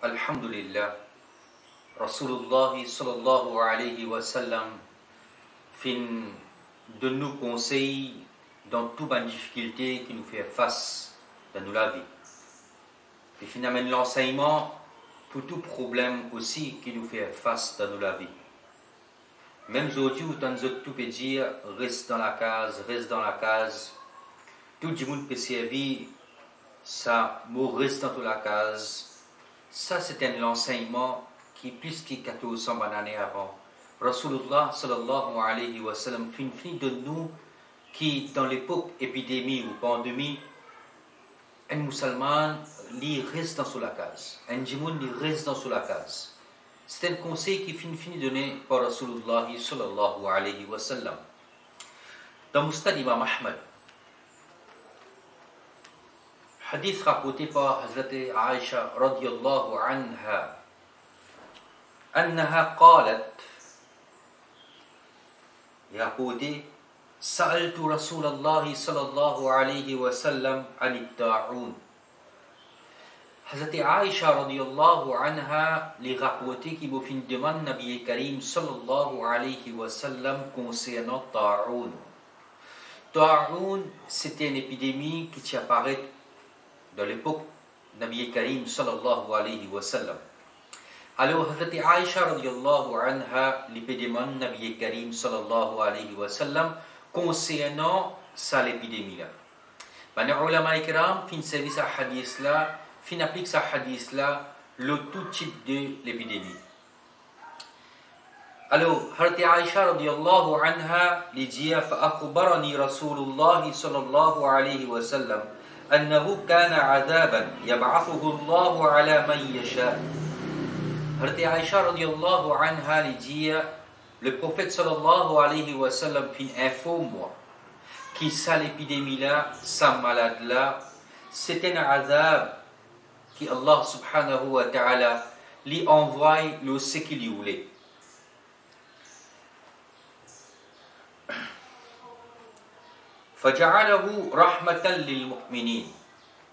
Alhamdulillah, Rasulullah sallallahu alayhi wa sallam fin de nous conseils dans toute bonne difficulté qui nous fait face dans nous la vie. Et finalement l'enseignement pour tout problème aussi qui nous fait face dans nous la vie. Même aujourd'hui où tout peut dire reste dans la case, tout le monde peut servir, ça mot reste dans la case. Ça, c'est un enseignement qui est plus que 1400 années avant. Rasulullah sallallahu alayhi wa sallam finit de nous qui, dans l'époque épidémie ou pandémie, un musulman lui reste dans la case. Un djimoun lui reste dans la case. C'est un conseil qui finit donné par Rasulullah sallallahu alayhi wa sallam. Dans Musnad Imam Ahmad, hadith rapporté par Hazrat Aisha radiyallahu anha أنها قالت يقول سألت رسول الله صلى الله عليه وسلم عن الطاعون. Hazrat Aisha radiyallahu anha les rapporté qui vous fin demande Nabi Karim sallallahu alayhi wa sallam concernant Ta'oun. Ta'oun, c'était une épidémie qui apparaît dans l'époque Nabi Karim sallallahu alayhi wa sallam. Alors, Hazrat Aisha radiyallahu anha l'épidémie Nabi Karim sallallahu alayhi wa sallam concernant ça l'épidémie là. Les ulama ikram fin service à hadith là, fin applique ça hadith là le tout type de l'épidémie. Alors, Hazrat Aisha radiyallahu anha lui dit fa akhbarani Rasulullah sallallahu alayhi wa sallam أنه كان عذابا يبعثه الله على من يشاء. Hazrat Aisha radiyallahu anha lui dit le prophète sallallahu alayhi wa sallam fin informe-moi qui ça l'épidémie là, ça malade là, c'est un azab qui Allah subhanahu wa ta'ala lui envoie le ce qu'il lui voulait. فجعله رحمة للمؤمنين.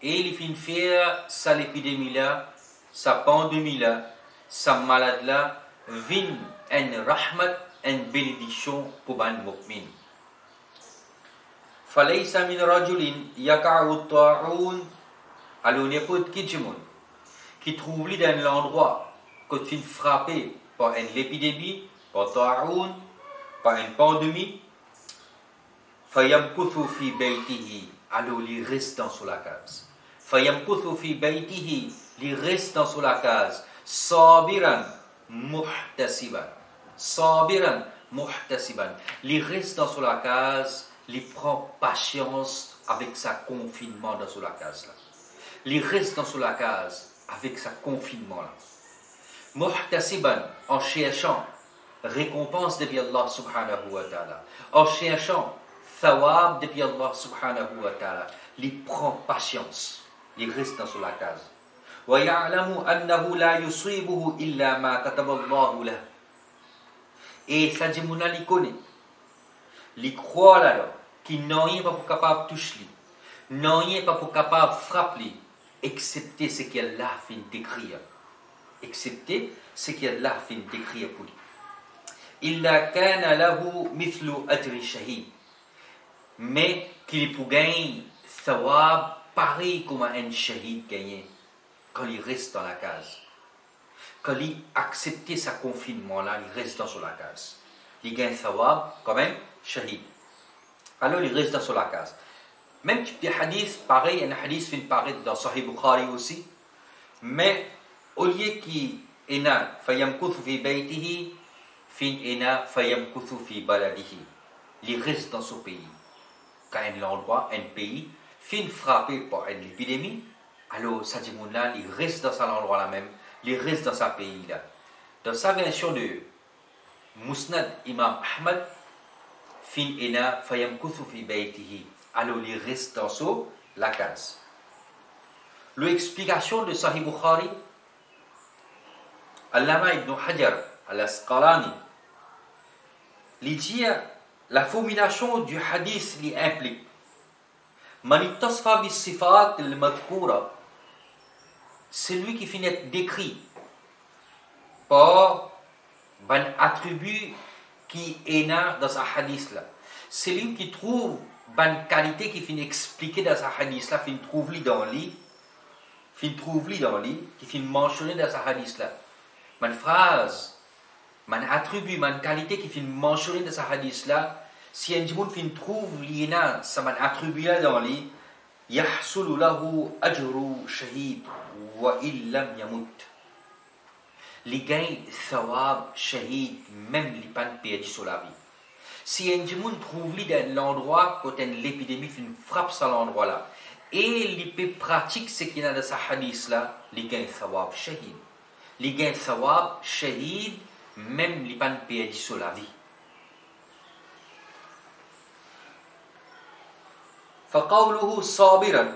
Et il fin faire ça l'épidémie là, sa pandémie là, sa malade là, vin en rahmat, en bénédiction pour ban mu'min. فليس من رجل يقع الطاعون. Alors n'importe qui qui trouve lui dans l'endroit quand il frappé par une épidémie, par ta'oun, par une pandémie, فيمكث في بيته. Alors il reste dans la case. فيمكث في بيته. Il reste dans la case. صابرا محتسبا. صابرا محتسبا. Il reste dans la case. Il prend patience avec sa confinement dans la case là. Il reste dans la case avec sa confinement là. محتسبا, en cherchant récompense depuis Allah subhanahu wa ta'ala. En cherchant thawab depuis Allah subhanahu wa ta'ala. Il prend patience. Il reste dans la case. وَيَعْلَمُ أَنَّهُ لَا يُصِيبُهُ إِلَّا مَا كَتَبَ اللَّهُ لَهُ. Et ça dit mon ali connaît. Il croit là, qu'il n'a rien pas pour capable toucher lui. N'a rien pas pour capable frapper lui. Excepté ce qu'Allah fin d'écrire. Excepté ce qu'Allah fin d'écrire pour lui. إِلَّا كَانَ لَهُ مِثْلُ أَجْرِ شَهِيدٍ. Mais qu'il pour gagner thawab pareil comme un shahid gagné quand il reste dans la case. Quand il accepte sa confinement là, il reste dans la case. Il gagne thawab comme un shahid. Alors il reste dans la case. Même type de hadith, pareil, un hadith fin pareil dans Sahih Bukhari aussi. Mais au lieu qu'il ena fayamkuthu fi baytihi, fin ena fayamkuthu fi baladihi. Il reste dans son pays. Quand un endroit, un pays, fin frappé par une épidémie, alors ça dit là, il reste dans cet endroit là même, il reste dans sa pays là. Dans sa version de Musnad Imam Ahmad, fin ena fayamkuthu fi baytihi. Alors il reste dans la case. L'explication de Sahih Bukhari, Allama ibn Hajar al-Asqalani, il dit la formulation du hadith lui implique Man ittasfa bis sifat al-madhkura celui qui finit d'être décrit par un attribut qui est là dans ce hadith-là. Celui qui trouve une qualité qui finit expliquée dans ce hadith-là, qui trouve dans lui, qui finit mentionné dans ce hadith-là. Une phrase, un attribut, une qualité qui finit mentionné dans ce hadith-là, si un monde finit trouve lina, ça un attribut-là dans lui, يحصل له أجر شهيد وإن لم يمت. Les gains thawab shahid, même les pas perdus sur la vie. Si un monde trouve dans l'endroit quand l'épidémie frappe sur l'endroit là, et les peu pratique ce qu'il y a dans ce hadith là, les gains thawab shahid. Les gains thawab shahid, même les pas perdus sur la vie. فقوله صابرا,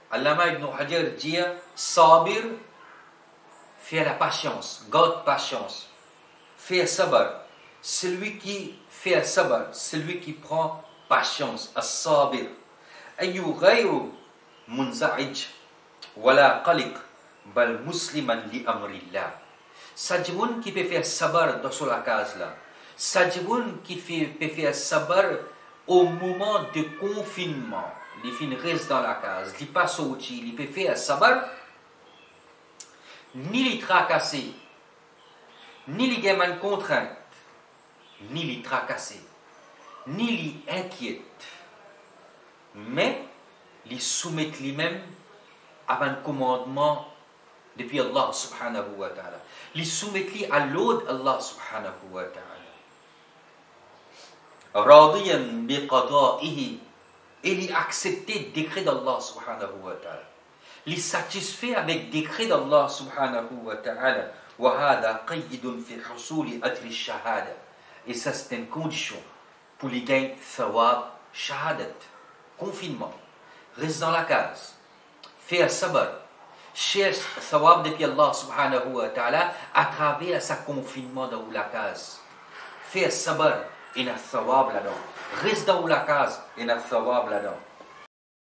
Allama ibn Hajar dit sabir, faire la patience, garde patience, faire sabr, celui qui fait sabr, celui qui prend patience, as-sabir, ayu ghayru munza'ij wala qaliq bal musliman li amrillah. Sajmoun qui peut faire sabr dans la case là, sajmoun qui peut faire sabr au moment de confinement. Les filles restent dans la case, ils passent au outil, ils peuvent faire sabr, ni les tracasser, ni les gamins contraintes, ni les tracasser, ni les inquiètent, mais les soumettent lui-même à un commandement depuis Allah subhanahu wa ta'ala. Les soumettent à l'ordre Allah subhanahu wa ta'ala. Radiyan bi qada'ihi, et les accepter le décret d'Allah subhanahu wa ta'ala. Les satisfaire avec le décret d'Allah subhanahu wa ta'ala. وَهَذَا قَيِّدٌ فِي حُصُولِ أَجْرِ الشَّهَادَةِ. Et ça, c'est une condition pour les gains thawab shahadat. Confinement. Reste dans la case. Faire sabr. Cherche thawab depuis Allah subhanahu wa ta'ala à travers sa confinement dans la case. Faire sabr. Il y a thawab là-dedans. Reste dans la case, il y a thawab là-dedans.